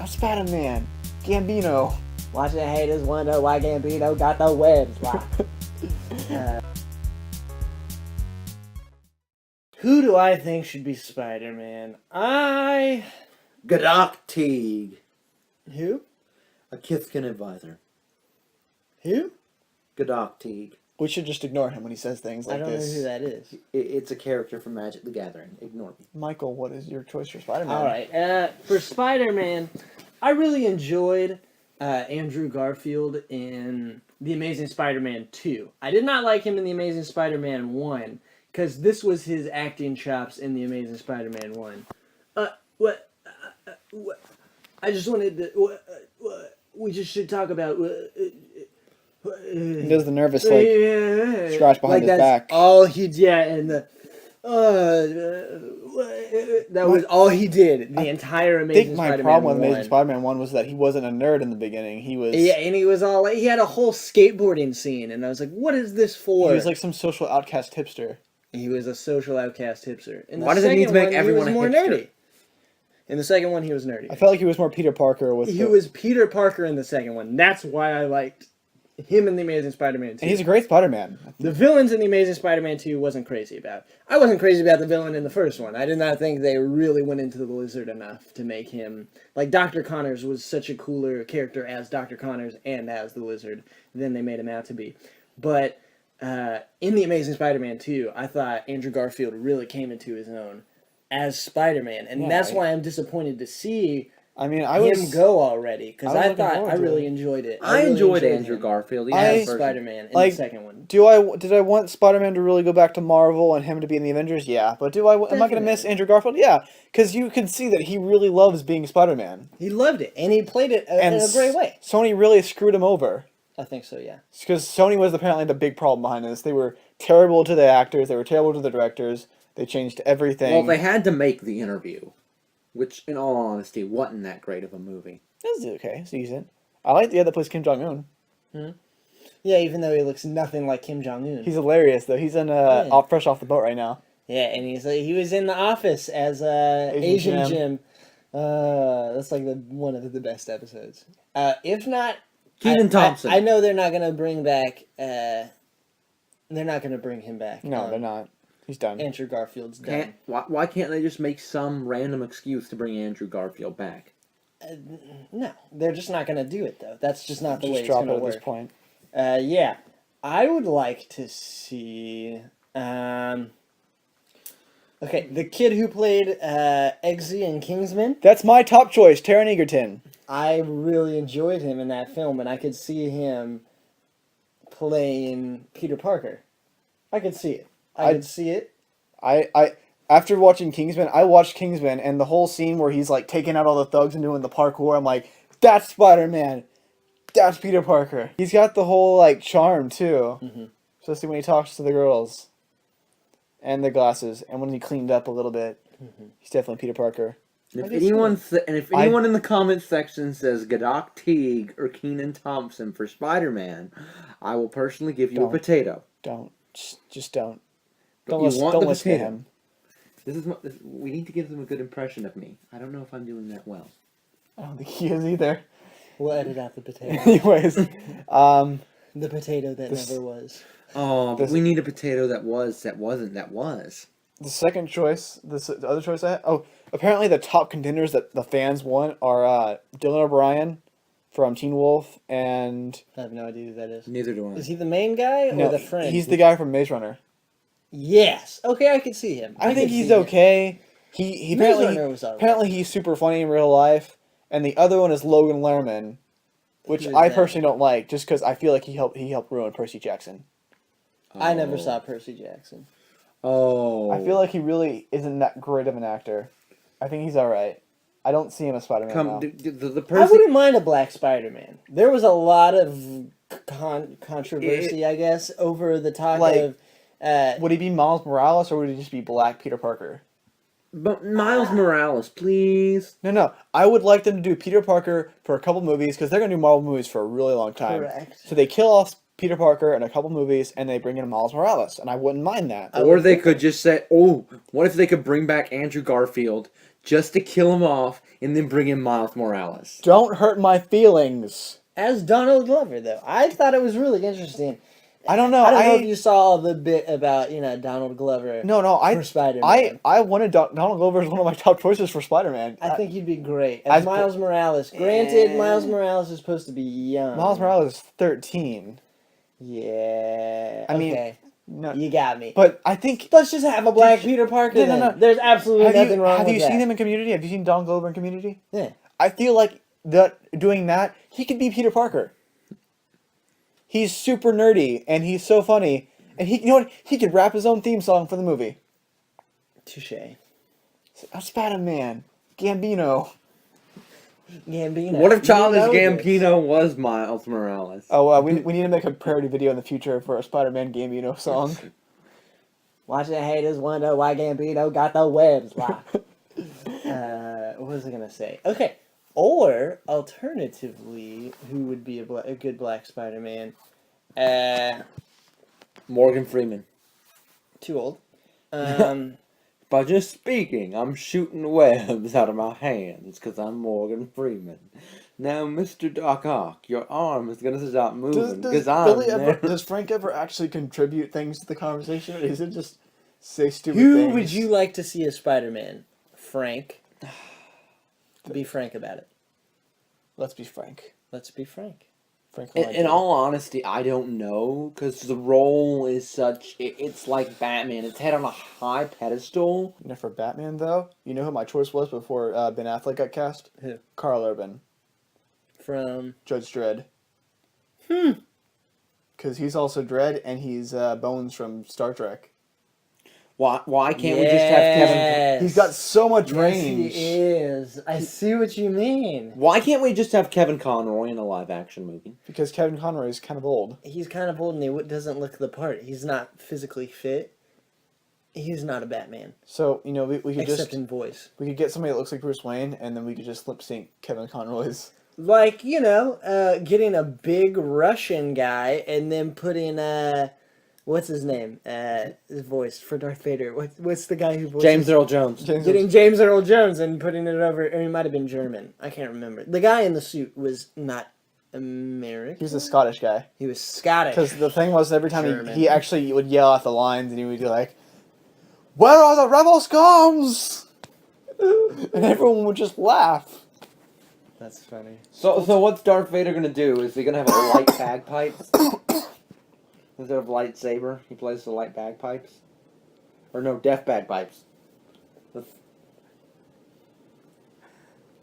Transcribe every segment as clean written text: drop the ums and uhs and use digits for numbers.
Spider-Man. Gambino. Watching the haters wonder why Gambino got the webs locked. Who do I think should be Spider-Man? Gadok Teague, Who? a Kithkin advisor. Who? Gadok Teague. We should just ignore him when he says things like I don't this. know who that is. It's a character from Magic the Gathering. Ignore me. Michael, what is your choice for Spider-Man? All right. For Spider-Man, I really enjoyed Andrew Garfield in The Amazing Spider-Man 2. I did not like him in The Amazing Spider-Man 1 because this was his acting chops in The Amazing Spider-Man 1. What? I just wanted to. We just should talk about. He does the nervous scratch behind like his that's back. all he and the. That was all he did. The entire I Amazing think my Spider-Man problem with 1. Amazing Spider-Man 1 was that he wasn't a nerd in the beginning. He was. Yeah, and he was all like, he had a whole skateboarding scene, and I was like, what is this for? He was like some social outcast hipster. He was a social outcast hipster. In Why the does it need to second make one, everyone he was a more hipster? nerdy. In the second one, he was nerdy. I felt like he was more Peter Parker with. He was Peter Parker in the second one. That's why I liked him in The Amazing Spider-Man 2. And he's a great Spider-Man. The villains in The Amazing Spider-Man 2 wasn't crazy about. I wasn't crazy about the villain in the first one. I did not think they really went into the Lizard enough to make him... Like, Dr. Connors was such a cooler character as Dr. Connors and as the Lizard than they made him out to be. But in The Amazing Spider-Man 2, I thought Andrew Garfield really came into his own as Spider-Man. And that's why I'm disappointed to see... him go already, because I thought I really enjoyed it. I really enjoyed Andrew Garfield. As Spider-Man in the second one. Did I want Spider-Man to really go back to Marvel and him to be in the Avengers? Yeah, but am I going to miss Andrew Garfield? Yeah, because you can see that he really loves being Spider-Man. He loved it, and he played it in a great way. Sony really screwed him over. I think so, yeah. Because Sony was apparently the big problem behind this. They were terrible to the actors. They were terrible to the directors. They changed everything. Well, they had to make The Interview, which, in all honesty, wasn't that great of a movie. It was okay. It's decent. I like the other that plays Kim Jong-un. Yeah, even though he looks nothing like Kim Jong-un. He's hilarious, though. He's in fresh off the boat right now. Yeah, and he was in The Office as Asian Jim. That's like one of the best episodes. If not, Kenan Thompson. I know they're not going to bring back. They're not going to bring him back. No, they're not. He's done. Andrew Garfield's done. Why can't they just make some random excuse to bring Andrew Garfield back? No, they're just not going to do it, though. That's just not the way it's drop going it to at work. this point. Yeah. I would like to see... okay, the kid who played Eggsy in Kingsman. That's my top choice, Taron Egerton. I really enjoyed him in that film, and I could see him playing Peter Parker. I could see it. I could see it. I after watching Kingsman, I watched Kingsman, and the whole scene where he's like taking out all the thugs and doing the parkour, I'm like, that's Spider-Man. That's Peter Parker. He's got the whole like charm too, especially when he talks to the girls, and the glasses, and when he cleaned up a little bit, he's definitely Peter Parker. If anyone in the comments section says Gadok Teague or Kenan Thompson for Spider-Man, I will personally give you a potato. Don't. Just don't. But Don't you want don't the listen to potato. him. We need to give them a good impression of me. I don't know if I'm doing that well. I don't think he is either. We'll edit out the potato. Anyways, The potato that never was. Oh, but we need a potato that wasn't. the second choice, the other choice I had, apparently the top contenders that the fans want are Dylan O'Brien from Teen Wolf and... I have no idea who that is. Neither do I. Is he the main guy or the friend? He's the guy from Maze Runner. Yes. Okay, I can see him. I think he's okay. He Maze Runner was alright. apparently he's super funny in real life, and the other one is Logan Lerman, which I personally don't like, just because I feel like he helped ruin Percy Jackson. I never saw Percy Jackson. Oh. I feel like he really isn't that great of an actor. I think he's all right. I don't see him as Spider-Man now. I wouldn't mind a Black Spider-Man. There was a lot of controversy, I guess, over the talk of... would he be Miles Morales, or would he just be Black Peter Parker? But Miles Morales, please. No. I would like them to do Peter Parker for a couple movies, because they're going to do Marvel movies for a really long time. Correct. So they kill off Peter Parker in a couple movies, and they bring in Miles Morales, and I wouldn't mind that. Or they could just say, what if they could bring back Andrew Garfield, just to kill him off and then bring in Miles Morales. Don't hurt my feelings. As Donald Glover, though, I thought it was really interesting. I don't know. I don't know if you saw the bit about Donald Glover. No, for Spider-Man. I wanted Donald Glover as one of my top choices for Spider-Man. I think he'd be great as Miles Morales. Granted, Miles Morales is supposed to be young. Miles Morales is 13. Yeah. I mean, okay. No, You got me. but I think Let's just have a black Peter Parker. No. There's absolutely nothing wrong with that. Have you seen him in Community? Have you seen Donald Glover in Community? Yeah. I feel like doing that, he could be Peter Parker. He's super nerdy and he's so funny, and he could rap his own theme song for the movie. Touche. That's Spider-Man. Gambino. What if Childish Gambino was Miles Morales? Oh, we need to make a parody video in the future for a Spider-Man Gambino song. Watching haters wonder why Gambino got the webs locked. What was I gonna say? Okay. Or alternatively, who would be a good Black Spider-Man? Morgan Freeman. Too old. By just speaking, I'm shooting webs out of my hands because I'm Morgan Freeman. Now, Mr. Doc Ock, your arm is going to stop moving because Does Frank ever actually contribute things to the conversation, or is it just say stupid things? Who would you like to see as Spider-Man? Frank. Be frank about it. Let's be frank. Let's be frank. In all honesty, I don't know, because the role is such... It's like Batman. It's head on a high pedestal. For Batman, though, you know who my choice was before Ben Affleck got cast? Who? Carl Urban. From? Judge Dredd. Because he's also Dredd, and he's Bones from Star Trek. Why can't we just have Kevin... He's got so much range. He is. I see what you mean. Why can't we just have Kevin Conroy in a live-action movie? Because Kevin Conroy is kind of old. He's kind of old and he doesn't look the part. He's not physically fit. He's not a Batman. So, we could Except in voice. We could get somebody that looks like Bruce Wayne, and then we could just lip-sync Kevin Conroy's. Like, getting a big Russian guy and then putting, what's his name? His voice for Darth Vader. What's the guy who voices... James Earl Jones. Getting James Earl Jones and putting it over... Or he might have been German. I can't remember. The guy in the suit was not American. He was a Scottish guy. He was Scottish. Because the thing was, every time he actually would yell out the lines, and he would be like, "Where are the rebel scums?" And everyone would just laugh. That's funny. So what's Darth Vader going to do? Is he going to have a light bagpipes? Instead of lightsaber, he plays the light bagpipes? Or no, deaf bagpipes.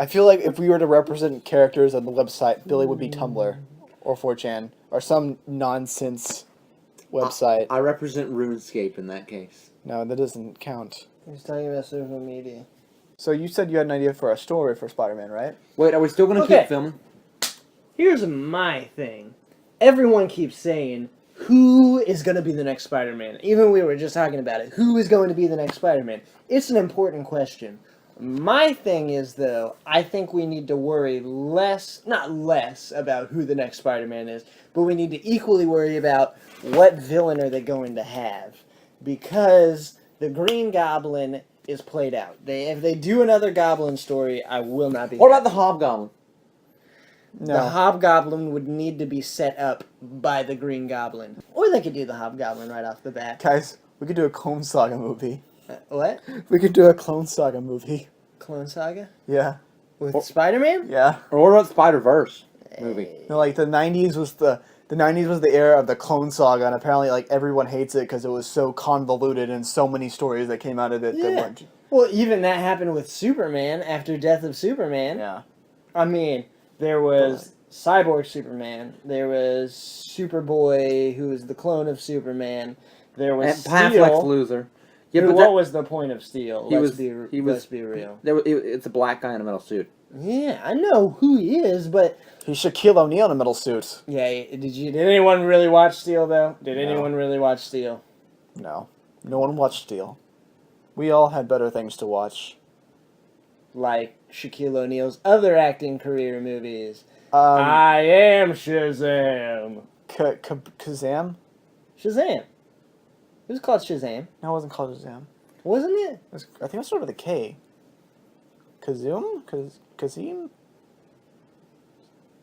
I feel like if we were to represent characters on the website, Billy would be Tumblr or 4chan or some nonsense website. I represent RuneScape in that case. No, that doesn't count. He's talking about social media. So you said you had an idea for a story for Spider-Man, right? Wait, are we still going to keep filming? Here's my thing. Everyone keeps saying, who is going to be the next Spider-Man? Even we were just talking about it. Who is going to be the next Spider-Man? It's an important question. My thing is, though, I think we need to worry not less about who the next Spider-Man is, but we need to equally worry about what villain are they going to have. Because the Green Goblin is played out. If they do another Goblin story, I will not be What about the Hobgoblin? No. The Hobgoblin would need to be set up by the Green Goblin. Or they could do the Hobgoblin right off the bat. Guys, we could do a Clone Saga movie. What? We could do a Clone Saga movie. Clone Saga? Yeah. With Spider-Man? Yeah. Or what about Spider-Verse movie? No, like the 90s was the 90s was the era of the Clone Saga, and apparently like everyone hates it because it was so convoluted and so many stories that came out of it that weren't. Well, even that happened with Superman after Death of Superman. Yeah. I mean, there was Cyborg Superman. There was Superboy, who was the clone of Superman. There was Steel. Lex Luthor. Yeah, but what was the point of Steel? Let's be real. It's a black guy in a metal suit. Yeah, I know who he is, but He's Shaquille O'Neal in a metal suit. yeah, did anyone really watch Steel though? Did anyone really watch Steel? No. No one watched Steel. We all had better things to watch. Like Shaquille O'Neal's other acting career movies. Um, I am Shazam. Kazam? Shazam. It was called Shazam. No, it wasn't called Shazam. Wasn't it? I think it started with a K. Kazim?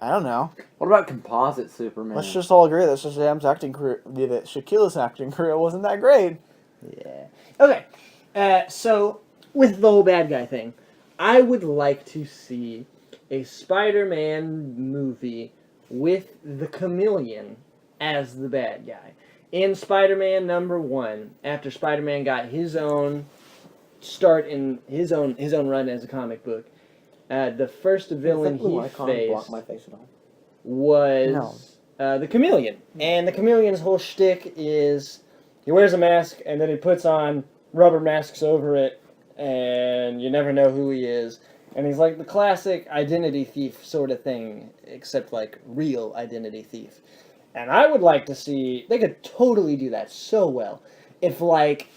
I don't know. What about composite Superman? Let's just all agree that Shazam's acting career, that Shaquilla's acting career wasn't that great. Yeah. Okay. So, with the whole bad guy thing, I would like to see a Spider-Man movie with the Chameleon as the bad guy. In Spider-Man #1, after Spider-Man got his own start in his own run as a comic book, the first villain he faced my face at all. was the Chameleon. And the Chameleon's whole shtick is he wears a mask and then he puts on rubber masks over it, and you never know who he is. And he's like the classic identity thief sort of thing, except like real identity thief. And I would like to see, they could totally do that so well. If like,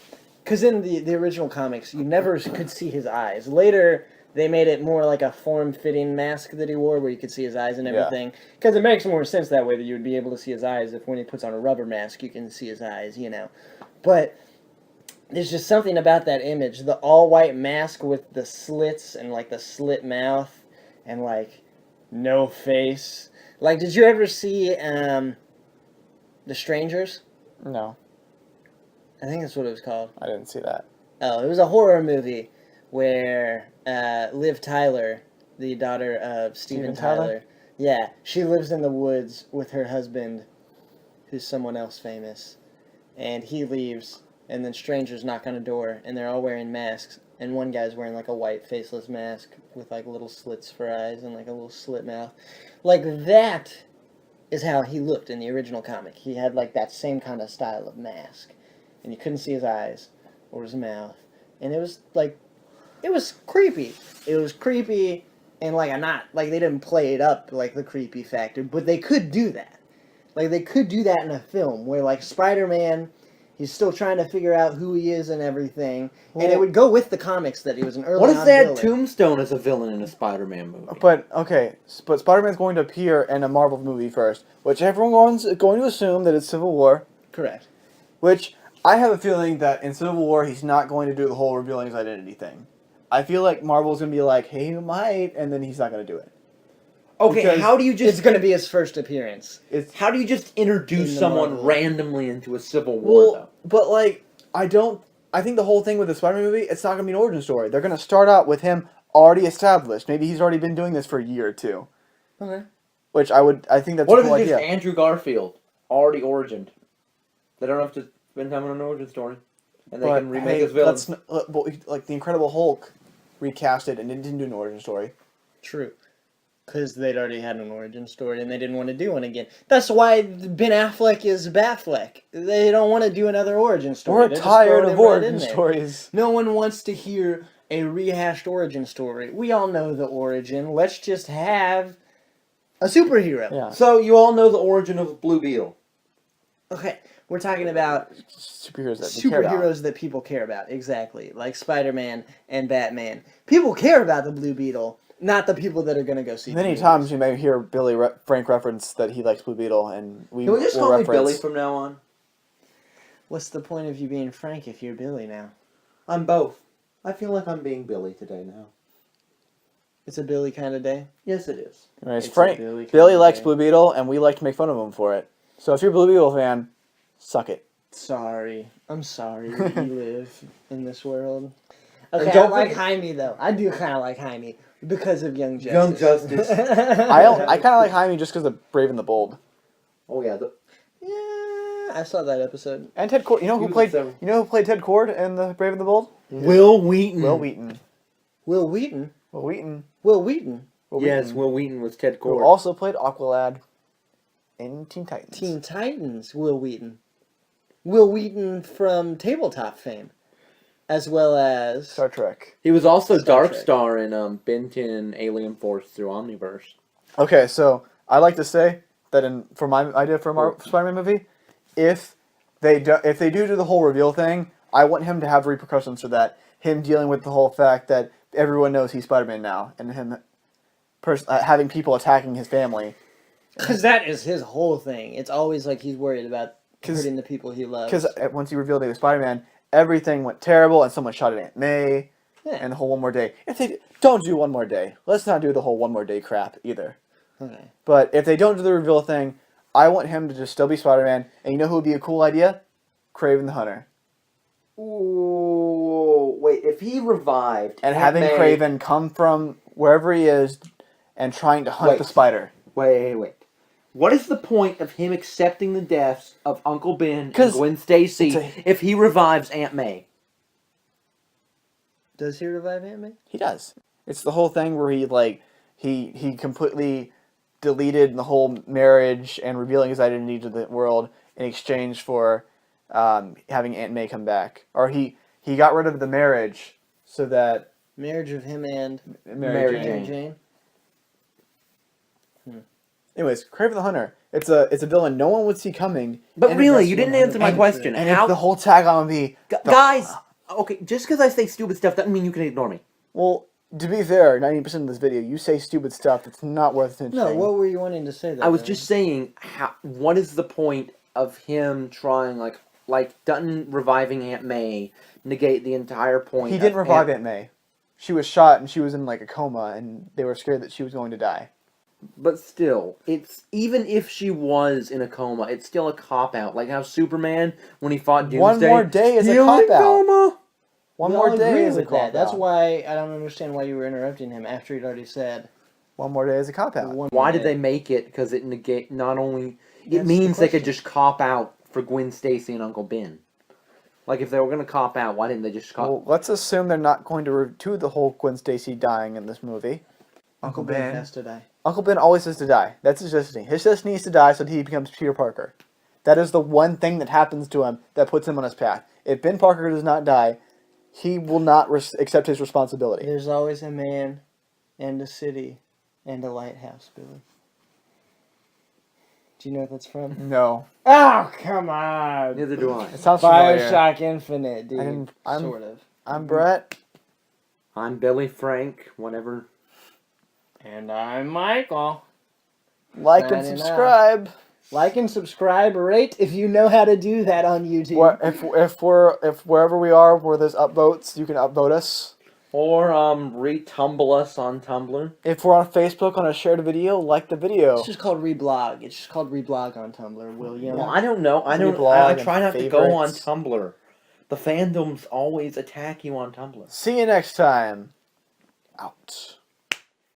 because in the original comics, you never could see his eyes. Later, they made it more like a form-fitting mask that he wore, where you could see his eyes and everything. Because it makes more sense that way, that you would be able to see his eyes if when he puts on a rubber mask, you can see his eyes, you know. But there's just something about that image. The all-white mask with the slits and, like, the slit mouth and, like, no face. Like, did you ever see The Strangers? No, I think that's what it was called. I didn't see that. Oh, it was a horror movie where Liv Tyler, the daughter of Steven Tyler, yeah, she lives in the woods with her husband, who's someone else famous, and he leaves, and then strangers knock on a door, and they're all wearing masks, and one guy's wearing like a white faceless mask with like little slits for eyes and like a little slit mouth. Like that is how he looked in the original comic. He had like that same kind of style of mask, and you couldn't see his eyes or his mouth, and it was like, it was creepy. It was creepy, and like they didn't play it up like the creepy factor, but they could do that. Like they could do that in a film where like Spider-Man, he's still trying to figure out who he is and everything, and it would go with the comics that he was an early. What if they had villain. Tombstone as a villain in a Spider-Man movie? But Spider-Man's going to appear in a Marvel movie first, which everyone's going to assume that it's Civil War. Correct. Which I have a feeling that in Civil War he's not going to do the whole revealing his identity thing. I feel like Marvel's going to be like, hey, you might, and then he's not going to do it. Okay, Because how do you just... It's going to be his first appearance. How do you just introduce In the someone Marvel. randomly into a Civil War, though? But like, I think the whole thing with the Spider-Man movie, it's not going to be an origin story. They're going to start out with him already established. Maybe he's already been doing this for a year or two. Okay. Which I think that's What a if cool it's just idea. Andrew Garfield, already origined? They don't have to spend time on an origin story. And they But, can remake hey, his villain. like the Incredible Hulk recasted and didn't do an origin story. True. Because they'd already had an origin story and they didn't want to do one again. That's why Ben Affleck is Batfleck. They don't want to do another origin story. We're They're just tired throwing of him right in origin there. stories. No one wants to hear a rehashed origin story. We all know the origin. Let's just have a superhero. Yeah. So, you all know the origin of Blue Beetle. Okay, we're talking about Superheroes that we care about. superheroes that people care about. Exactly. Like Spider-Man and Batman. People care about the Blue Beetle. Not the people that are going to go see. Many the times movies. you may hear Frank reference that he likes Blue Beetle, and we Can we just will call me reference. Billy from now on? What's the point of you being Frank if you're Billy now? I'm both. I feel like I'm being Billy today now. It's a Billy kind of day. Yes, it is. Anyways, It's a Frank, Billy kind Billy of likes day. Blue Beetle, and we like to make fun of him for it. So if you're a Blue Beetle fan, suck it. Sorry. I'm sorry that you live in this world. Okay, I don't like forget- Jaime, though. I do kind of like Jaime because of Young Justice. Young Justice. I kind of like Jaime just because of Brave and the Bold. Oh, yeah. Yeah, I saw that episode. And Ted Cord. You know He who was played? seven. You know who played Ted Cord in the Brave and the Bold? Will Wheaton. Will Wheaton. Will Wheaton? Will Wheaton. Will Wheaton? Will Yes, Wheaton, Will Wheaton was Ted who Cord. also played Aqualad in Teen Titans. Teen Titans, Will Wheaton. Will Wheaton from tabletop fame. As well as... Star Trek. He was also Star Dark Trek. Star in Ben 10 and Alien Force through Omniverse. Okay, so I like to say that for my idea for a Spider-Man movie, if they do the whole reveal thing, I want him to have repercussions for that. Him dealing with the whole fact that everyone knows he's Spider-Man now, and him having people attacking his family. Because that is his whole thing. It's always like he's worried about hurting the people he loves. Because once he revealed he was Spider-Man, everything went terrible, and someone shot at Aunt May. Yeah. and the whole one more day. If they don't do one more day, let's not do the whole one more day crap either. Okay. But if they don't do the reveal thing, I want him to just still be Spider-Man. And you know who would be a cool idea? Kraven the Hunter. Ooh, wait, if he revived... And Aunt having May- Kraven come from wherever he is and trying to hunt Wait. the spider. Wait. What is the point of him accepting the deaths of Uncle Ben and 'Cause Gwen Stacy it's if he revives Aunt May? Does he revive Aunt May? He does. It's the whole thing where he completely deleted the whole marriage and revealing his identity to the world in exchange for having Aunt May come back. Or he got rid of the marriage so that Marriage of him and Mary Mary Jane. Jane. Anyways, Kraven the Hunter. It's a villain no one would see coming. But And really, it's- you didn't answer my 100%. question. And How... if the whole tagline would be Guys, okay, just because I say stupid stuff doesn't mean you can ignore me. Well, to be fair, 90% of this video, you say stupid stuff that's not worth attention. No, what were you wanting to say? There, I was Billy? just saying, what is the point of him trying, like doesn't reviving Aunt May negate the entire point? He didn't of revive Aunt May. She was shot and she was in like a coma, and they were scared that she was going to die. But still, it's even if she was in a coma, it's still a cop out. Like how Superman, when he fought Doomsday, One more day is a "You in cop out. coma?" One We more all day agree is a with cop that. That's out. why I don't understand why you were interrupting him after he'd already said. One more day is a cop out. One Why more did day. they make it? Because it negate not only it That's means the they could question. just cop out for Gwen Stacy and Uncle Ben. Like if they were gonna cop out, why didn't they just cop? Well, let's assume they're not going to do the whole Gwen Stacy dying in this movie. Uncle Ben has to die. Uncle Ben always has to die. That's his destiny. His destiny is to die so that he becomes Peter Parker. That is the one thing that happens to him that puts him on his path. If Ben Parker does not die, he will not accept his responsibility. There's always a man, and a city, and a lighthouse, Billy. Do you know what that's from? No. Oh, come on! Neither do I. It sounds familiar. Bioshock Infinite, dude. I'm- Sort of. I'm Brett. I'm Billy Frank. Whatever. And I'm Michael. Like and Signing off. subscribe. Like and subscribe, rate if you know how to do that on YouTube. If wherever we are where there's upvotes, you can upvote us. Or retumble us on Tumblr. If we're on Facebook on a shared video, like the video. It's just called reblog. It's just called reblog on Tumblr, William. Well, I don't know. I Reblog try and not to go on favorites. Tumblr. The fandoms always attack you on Tumblr. See you next time. Out.